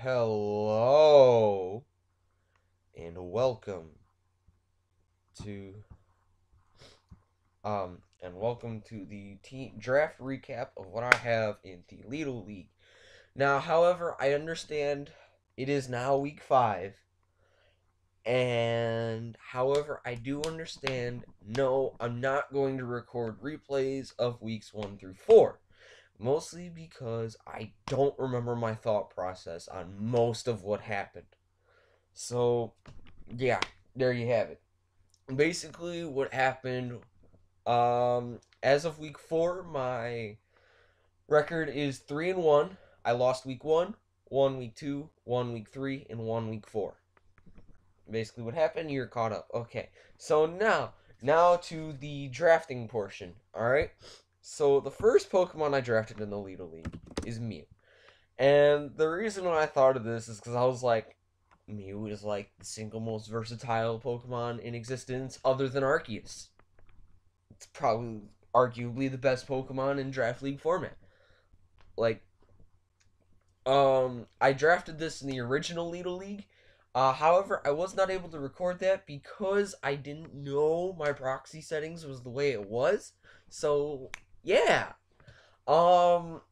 Hello and welcome to the draft recap of what I have in the Leedle League. Now, however, I understand it is now week 5, and however, I do understand no, I'm not going to record replays of weeks 1 through 4. Mostly because I don't remember my thought process on most of what happened. So, yeah, there you have it. Basically, what happened, as of week 4, my record is 3-1. I lost week 1, won week 2, won week 3, and won week 4. Basically, what happened, you're caught up. Okay, so now to the drafting portion, alright? So, the first Pokemon I drafted in the Leedle League is Mew. And the reason why I thought of this is because I was like, Mew is like the single most versatile Pokemon in existence other than Arceus. It's probably arguably the best Pokemon in Draft League format. Like, I drafted this in the original Leedle League. However, I was not able to record that because I didn't know my proxy settings was the way it was. So, yeah. Um,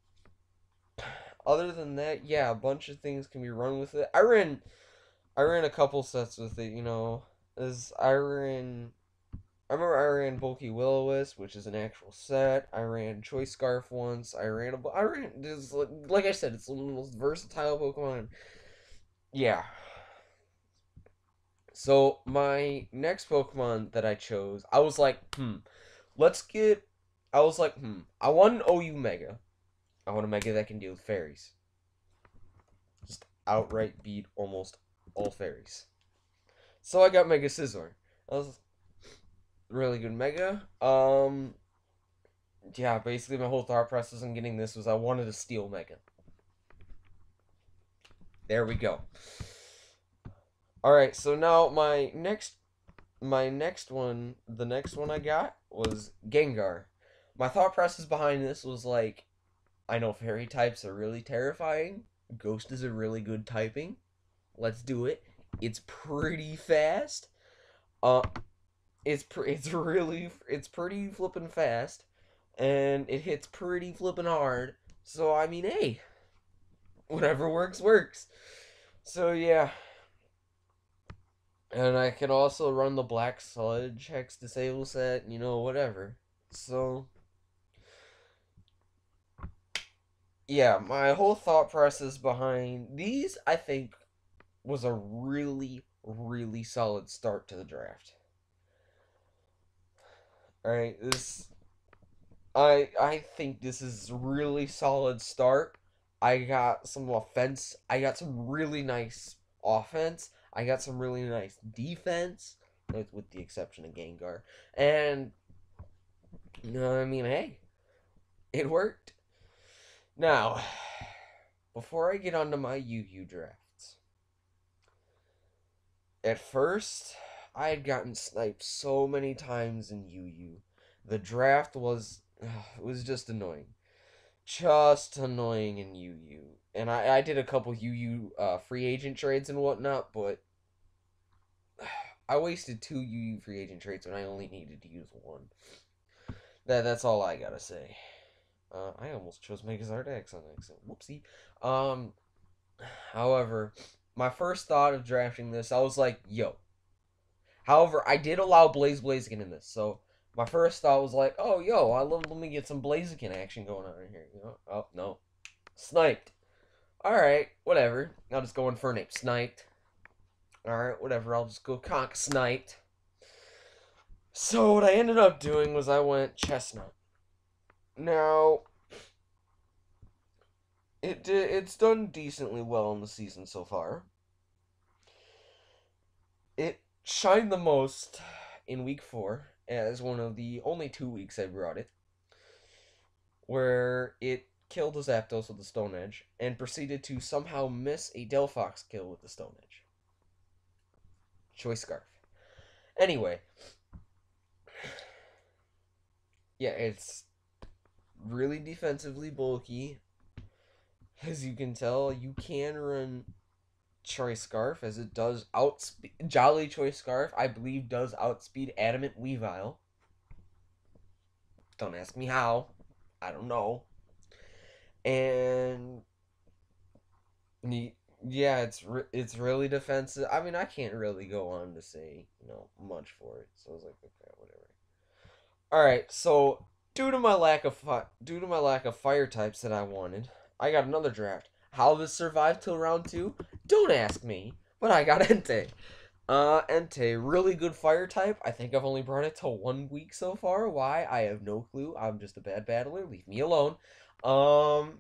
Other than that, yeah, a bunch of things can be run with it. I ran a couple sets with it, as I remember I ran Bulky Will-O-Wisp, which is an actual set. I ran Choice Scarf once. I ran just like I said, it's one of the most versatile Pokemon. Yeah. So my next Pokemon that I chose, I was like, let's get. I was like, I want an OU Mega. I want a Mega that can deal with fairies. Just outright beat almost all fairies. So I got Mega Scizor. I was really good Mega. Yeah, basically my whole thought process on getting this was I wanted a Steel Mega. There we go. Alright, so now the next one I got was Gengar. My thought process behind this was like, I know fairy types are really terrifying. Ghost is a really good typing. Let's do it. It's pretty fast. Uh, it's pretty flippin' fast, and it hits pretty flippin' hard. So I mean, hey, whatever works. So yeah, and I can also run the Black Sludge Hex Disable set, whatever. So yeah, my whole thought process behind these, I think, was a really, really solid start to the draft. Alright, I think this is a really solid start. I got some offense. I got some really nice offense. I got some really nice defense, with the exception of Gengar. And, I mean, hey, it worked. Now, before I get onto my UU drafts, at first, I had gotten sniped so many times in UU. The draft was, it was just annoying. Just annoying in UU. And I did a couple UU free agent trades and whatnot, but I wasted 2 UU free agent trades when I only needed to use 1. That's all I gotta say. I almost chose Megazord X on accident. Whoopsie. However, my first thought of drafting this, I was like, yo. However, I did allow Blaziken in this, so my first thought was like, oh, yo, let me get some Blaziken action going on in here, Oh, no. Sniped. Alright, whatever. I'll just go in for a name. Sniped. Alright, whatever. I'll just go conk sniped. So what I ended up doing was I went Chestnut. Now, it's done decently well in the season so far. It shined the most in week 4 as one of the only 2 weeks I brought it, where it killed a Zapdos with the Stone Edge and proceeded to somehow miss a Delphox kill with the Stone Edge. Choice Scarf. Anyway, yeah, it's really defensively bulky. As you can tell, you can run Choice Scarf, as it does outspeed Jolly Choice Scarf. I believe does outspeed Adamant Weavile. Don't ask me how. I don't know. And yeah, it's really defensive. I mean, I can't really go on to say much for it. So I was like, okay, whatever. All right, so due to my lack of fire types that I wanted, I got another draft. How this survived till round 2? Don't ask me. But I got Entei. Entei, really good fire type. I think I've only brought it to 1 week so far. Why? I have no clue. I'm just a bad battler. Leave me alone. But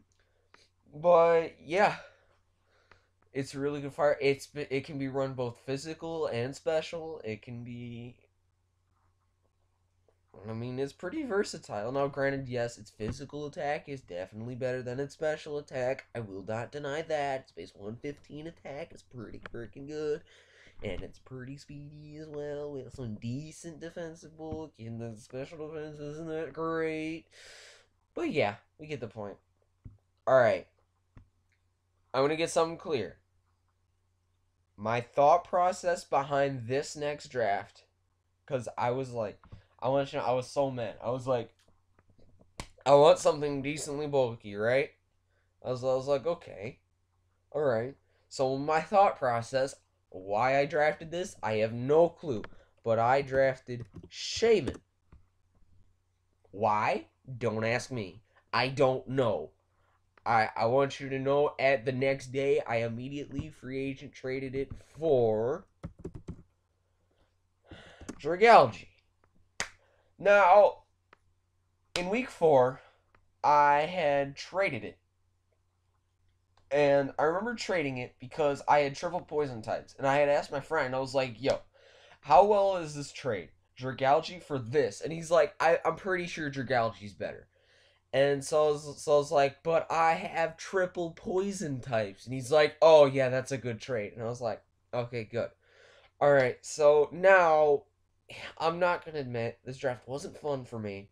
yeah, it's really good fire. It can be run both physical and special. It can be. I mean, it's pretty versatile. Now, granted, yes, its physical attack is definitely better than its special attack. I will not deny that. Its base 115 attack is pretty freaking good. And it's pretty speedy as well, with some decent defensive bulk. And the special defense isn't that great. But yeah, we get the point. Alright. I'm going to get something clear. My thought process behind this next draft, because I was like, I want you to know, I was so mad. I was like, I want something decently bulky, right? I was like, okay, all right. So my thought process, why I drafted this, I have no clue. But I drafted Shaman. Why? Don't ask me. I don't know. I want you to know at the next day, I immediately free agent traded it for Dragalge. Now, in week 4, I had traded it. And I remember trading it because I had triple poison types. And I had asked my friend, I was like, yo, how well is this trade? Dragalge for this. And he's like, I'm pretty sure Dragalge's better. And so I was like, but I have triple poison types. And he's like, oh, yeah, that's a good trade. And I was like, okay, good. All right, so now I'm not going to admit this draft wasn't fun for me.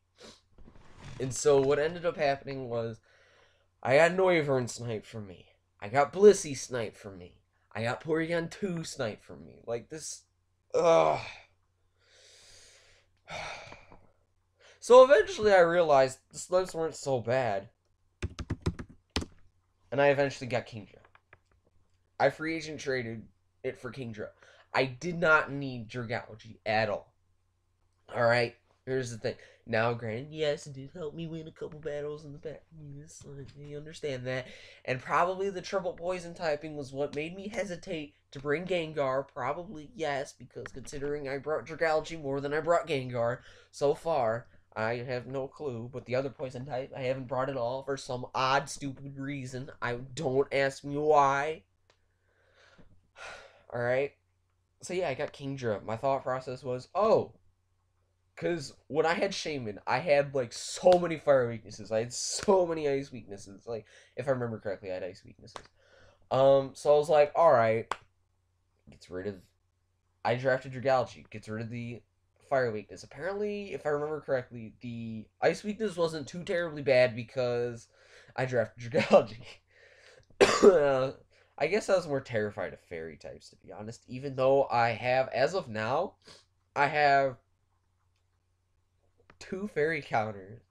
And so what ended up happening was I got Noivern sniped from me. I got Blissey sniped from me. I got Porygon 2 sniped from me. Like this. Ugh. So eventually I realized the snipes weren't so bad. And I eventually got Kingdra. I free agent traded it for Kingdra. I did not need Dragalge at all. Alright, here's the thing. Now, granted, yes, it did help me win a couple battles in the back. Yes, I understand that. And probably the triple poison typing was what made me hesitate to bring Gengar. Probably, yes, because considering I brought Dragalge more than I brought Gengar so far, I have no clue. But the other poison type, I haven't brought at all for some odd, stupid reason. Don't ask me why. Alright. So yeah, I got Kingdra. My thought process was, oh, because when I had Shaman, I had, like, so many fire weaknesses. I had so many ice weaknesses. Like, if I remember correctly, I had ice weaknesses. So I was like, alright. Gets rid of... I drafted Dragalge. Gets rid of the fire weakness. Apparently, if I remember correctly, the ice weakness wasn't too terribly bad because I drafted Dragalge. I guess I was more terrified of fairy types, to be honest. Even though I have, as of now, I have 3 fairy counters,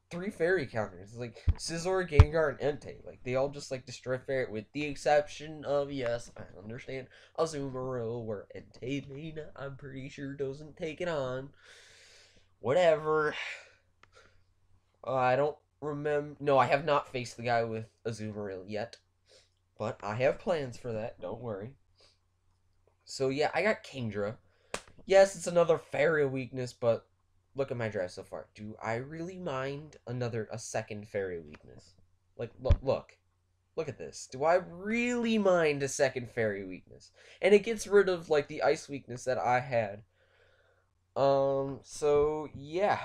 like Scizor, Gengar, and Entei. Like, they all just, like, destroy fairy, with the exception of, yes, I understand, Azumarill, where Entei may not, I'm pretty sure, doesn't take it on. Whatever. I don't remember. No, I have not faced the guy with Azumarill yet. But I have plans for that, don't worry. So, yeah, I got Kingdra. Yes, it's another fairy weakness, but look at my draft so far. Do I really mind a second fairy weakness? Like, look at this. Do I really mind a second fairy weakness? And it gets rid of, like, the ice weakness that I had. So, yeah.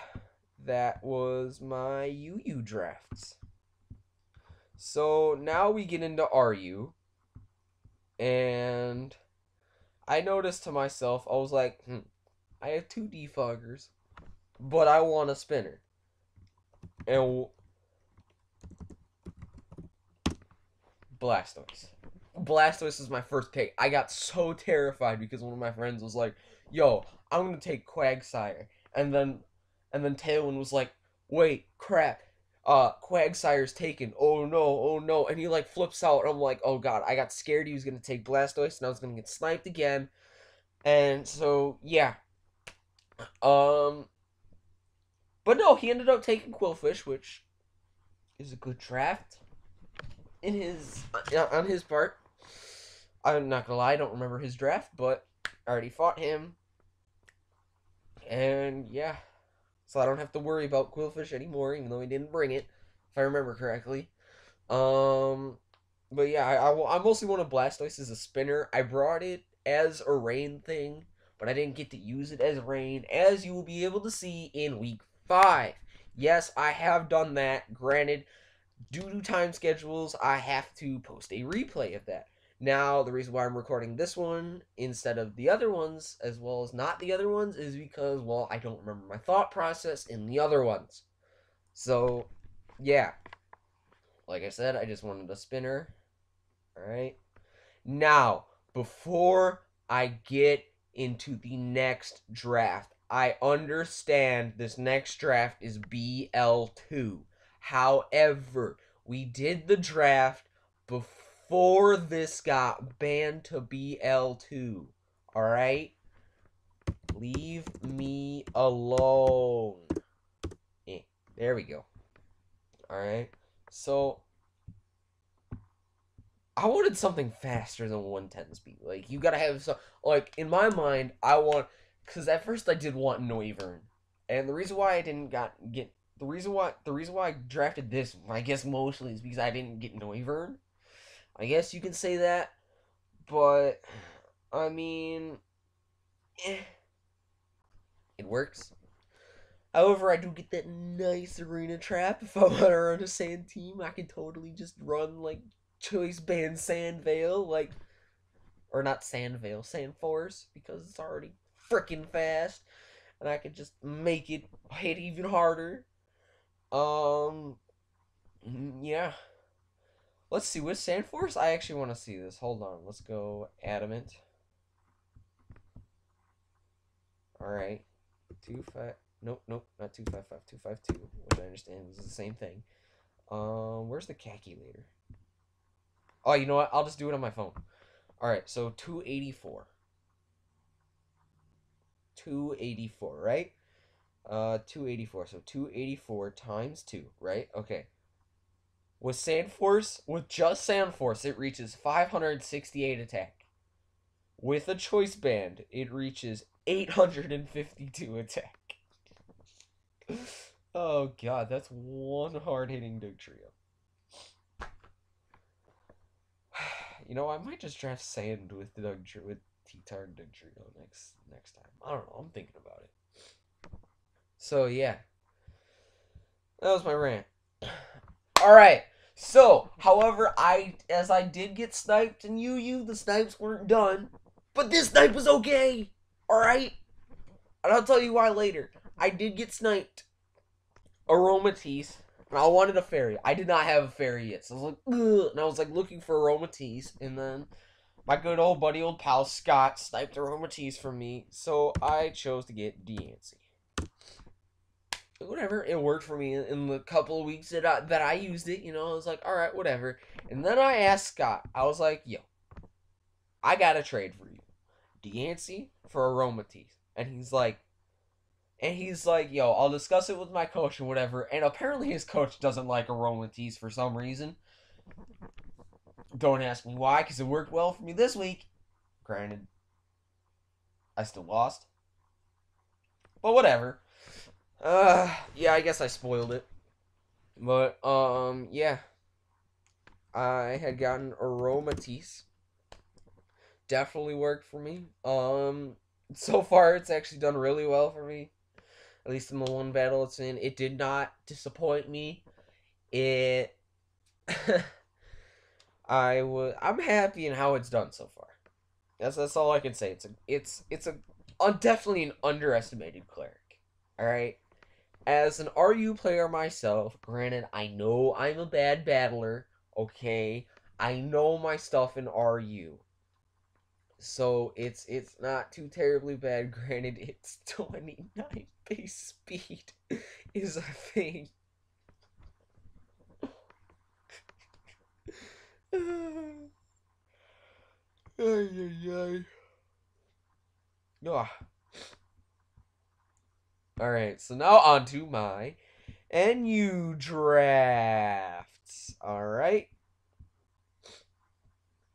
That was my UU drafts. So, now we get into RU. And I noticed to myself, I was like, I have 2 defoggers, but I want a spinner. And Blastoise. Blastoise was my first pick, I got so terrified because one of my friends was like, "Yo, I'm gonna take Quagsire," and then Tailwind was like, "Wait, crap, Quagsire's taken. Oh no!" And he like flips out, and I'm like, "Oh god!" I got scared he was gonna take Blastoise, and I was gonna get sniped again. And so yeah, um, but no, he ended up taking Quillfish, which is a good draft in his on his part. I'm not gonna lie, I don't remember his draft, but I already fought him, and yeah, so I don't have to worry about Quillfish anymore, even though he didn't bring it, if I remember correctly. Um, but yeah, I mostly wanted Blastoise as a spinner. I brought it as a rain thing, but I didn't get to use it as rain, as you will be able to see in week 5. Yes, I have done that. Granted, due to time schedules, I have to post a replay of that. Now, the reason why I'm recording this one instead of the other ones, as well as not the other ones, is because, well, I don't remember my thought process in the other ones. So, yeah. Like I said, I just wanted a spinner. Alright. Now, before I get into the next draft, I understand this next draft is BL2. However, we did the draft before this got banned to BL2. Alright? Leave me alone. There we go. Alright? So, I wanted something faster than 110 speed. Like, you gotta have some, like, in my mind, I want, because at first I did want Noivern. And the reason why I didn't get, the reason why I drafted this, I guess mostly is because I didn't get Noivern. I guess you can say that. But, I mean, it works. However, I do get that nice arena trap. If I want to run a sand team, I can totally just run, like, Choice Band Sandvale, like, or not Sandvale, Sandforce, because it's already freaking fast, and I could just make it hit even harder. Yeah. Let's see, with Sandforce, I actually want to see this. Hold on, let's go Adamant. Alright. 2-5, nope, not 2-5-5, 2-5-2, which I understand is the same thing. Where's the calculator? Oh, you know what? I'll just do it on my phone. Alright, so 284. 284, right? 284. So 284 times 2, right? Okay. With Sandforce, with just Sandforce, it reaches 568 attack. With a Choice Band, it reaches 852 attack. Oh god, that's one hard-hitting Dugtrio. You know, I might just draft Sand with T-Tar and Dugtrio next time. I don't know, I'm thinking about it. So yeah. That was my rant. Alright. So, however, as I did get sniped and the snipes weren't done. But this snipe was okay. Alright? And I'll tell you why later. I did get sniped. Aromatisse. And I wanted a fairy. I did not have a fairy yet. So I was like, ugh. And I was like looking for Aromatisse. And then my good old buddy, old pal Scott, sniped Aromatisse from me. So I chose to get Diancie. Whatever, it worked for me in the couple of weeks that I used it. You know, I was like, all right, whatever. And then I asked Scott. I was like, yo, I got a trade for you, Diancie for Aromatisse. And he's like, yo, I'll discuss it with my coach and whatever. And apparently his coach doesn't like Aromatisse for some reason. Don't ask me why, because it worked well for me this week. Granted, I still lost, but whatever. Yeah, I guess I spoiled it. But, yeah. I had gotten Aromatisse. Definitely worked for me. So far it's actually done really well for me. At least in the one battle it's in. It did not disappoint me. I'm happy in how it's done so far. That's all I can say. It's definitely an underestimated cleric. Alright? As an RU player myself, granted, I know I'm a bad battler, okay? I know my stuff in RU. So it's not too terribly bad. Granted, it's 29 base speed is a thing. Ay, ay, ay. Ah. Alright, so now on to my NU drafts. Alright.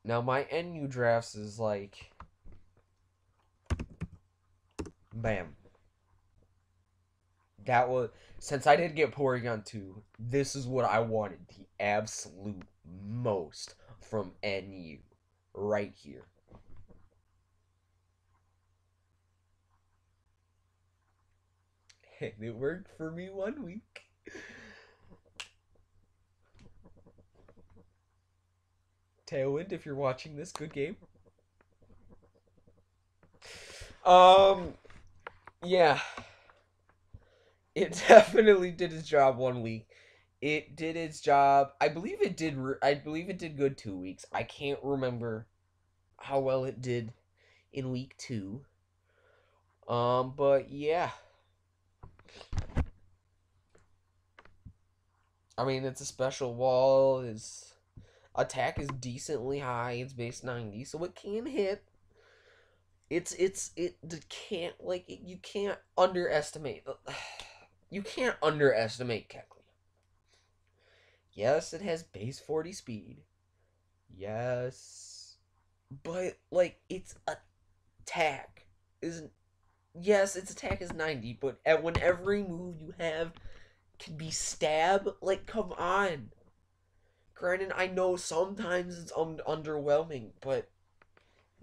Now my NU drafts is like bam. That was since I did get Porygon 2, this is what I wanted the absolute most from NU. Right here. And it worked for me 1 week. Tailwind, if you're watching this, good game. Yeah. It definitely did its job 1 week. It did its job. I believe it did. I believe it did good 2 weeks. I can't remember how well it did in week 2. But yeah. I mean, it's a special wall. Its attack is decently high. It's base 90, so it can hit. It can't you can't underestimate. You can't underestimate Kecleon. Yes, it has base 40 speed. Yes, but like its attack isn't. Yes, its attack is 90, but when every move you have can be stab, like come on. Granted, I know sometimes it's underwhelming, but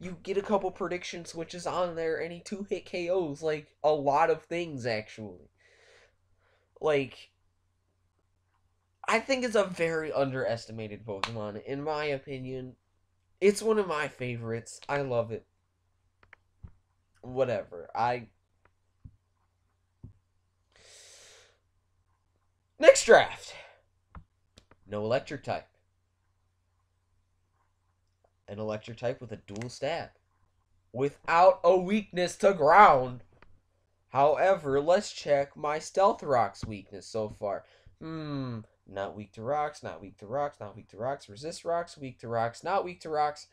you get a couple prediction switches on there and he 2-hit KOs like a lot of things actually. Like I think it's a very underestimated Pokemon in my opinion. It's one of my favorites. I love it. Whatever. Next draft. No electric type. An electric type with a dual stab. Without a weakness to ground. However, let's check my Stealth Rock's weakness so far. Not weak to rocks, not weak to rocks, not weak to rocks, resist rocks, weak to rocks, not weak to rocks,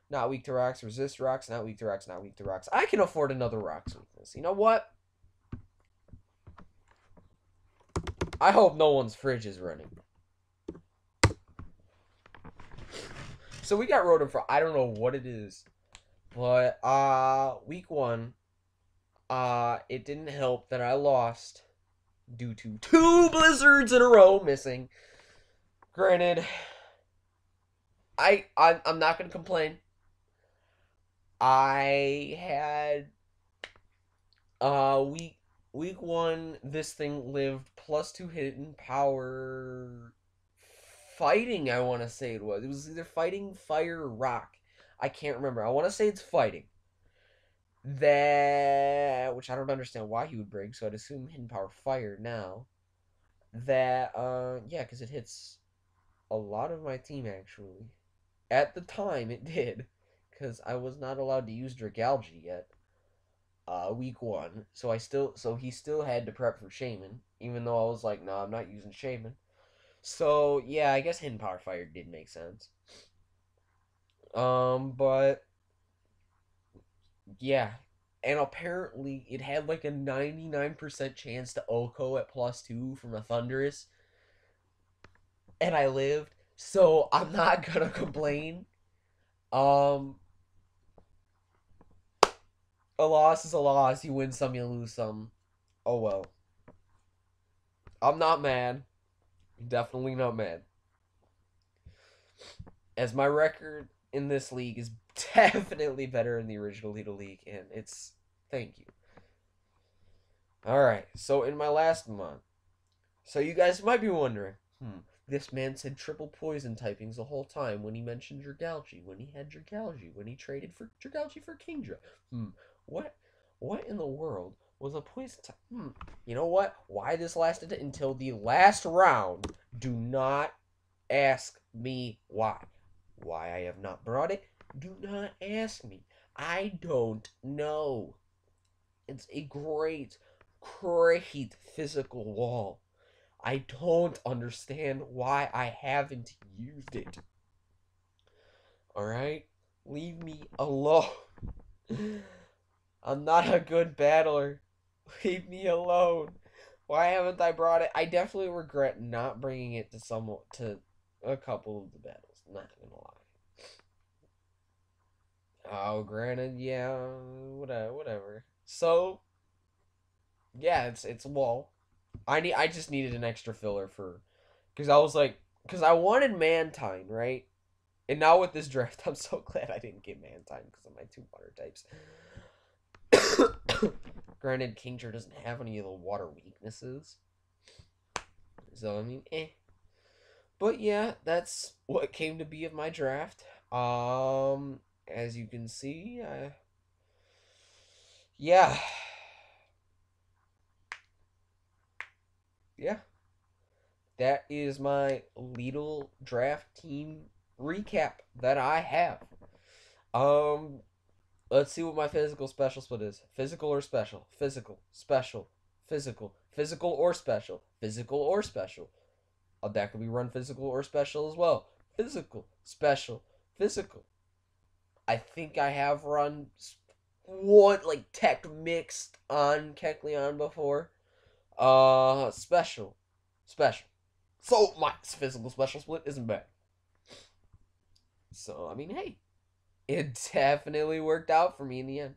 not weak to rocks, resist rocks, not weak to rocks, not weak to rocks. I can afford another rocks weakness. You know what? I hope no one's fridge is running. So we got Rotom for I don't know what it is. But week 1, it didn't help that I lost due to 2 blizzards in a row missing. Granted, I'm not gonna complain. I had week 1, this thing lived +2 hidden power fighting, I want to say it was. It was either fighting, fire, or rock. I can't remember. I want to say it's fighting. That, which I don't understand why he would bring, so I'd assume hidden power fire now. That, yeah, because it hits a lot of my team, actually. At the time, it did, because I was not allowed to use Dragalge yet. Week 1, so he still had to prep for Shaman, even though I was like, no, I'm not using Shaman. So yeah, I guess Hidden Power Fire did make sense. But yeah, and apparently it had like a 99% chance to OHKO at +2 from a Thundurus, and I lived, so I'm not gonna complain. A loss is a loss. You win some, you lose some. Oh well. I'm not mad. Definitely not mad. As my record in this league is definitely better in the original Leedle League, and it's thank you. Alright, so in my last month, so you guys might be wondering, this man said triple poison typings the whole time when he mentioned Dragalge, when he had Dragalge, when he traded for Dragalge for Kingdra. What in the world was a poison type? You know what? Why this lasted until the last round, do not ask me why. Why I have not brought it, do not ask me. I don't know. It's a great, great physical wall. I don't understand why I haven't used it. Alright? Leave me alone. I'm not a good battler. Leave me alone. Why haven't I brought it? I definitely regret not bringing it to a couple of the battles. Not gonna lie. Oh, granted, yeah, whatever. So, yeah, it's wall. I just needed an extra filler for, because I was like, because I wanted Mantine, right? And now with this draft, I'm so glad I didn't get Mantine because of my two water types. Granted, Kingdra doesn't have any of the water weaknesses. So, I mean, eh. But yeah, that's what came to be of my draft. As you can see, yeah. Yeah. That is my Leedle draft team recap that I have. Um, let's see what my physical special split is. Physical or special? Physical, special, physical or special, physical or special. A deck could be run physical or special as well. Physical, special, physical. I think I have run one like tech mixed on Kecleon before. Special, special. So my physical special split isn't bad. So I mean, hey, it definitely worked out for me in the end.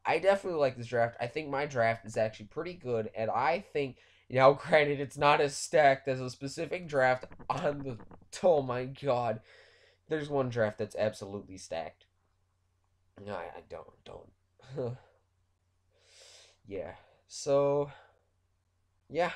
I definitely like this draft. I think my draft is actually pretty good, and I think, granted, it's not as stacked as a specific draft on the. Oh my god, there's one draft that's absolutely stacked. No, I don't. Yeah. So, yeah.